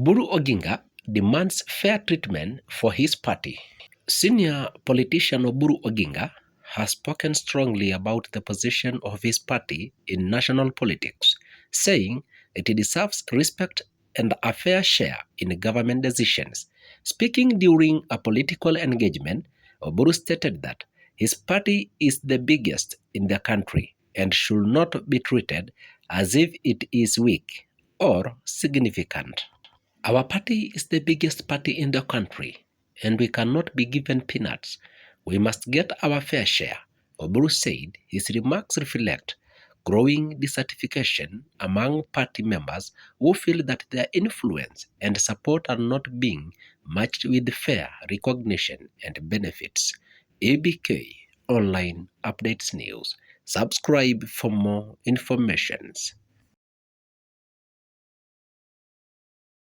Oburu Oginga demands fair treatment for his party. Senior politician Oburu Oginga has spoken strongly about the position of his party in national politics, saying it deserves respect and a fair share in government decisions. Speaking during a political engagement, Oburu stated that his party is the biggest in the country and should not be treated as if it is weak or significant. Our party is the biggest party in the country, and we cannot be given peanuts. We must get our fair share, Oburu said. His remarks reflect growing dissatisfaction among party members who feel that their influence and support are not being matched with fair recognition and benefits. ABK Online Updates News. Subscribe for more information.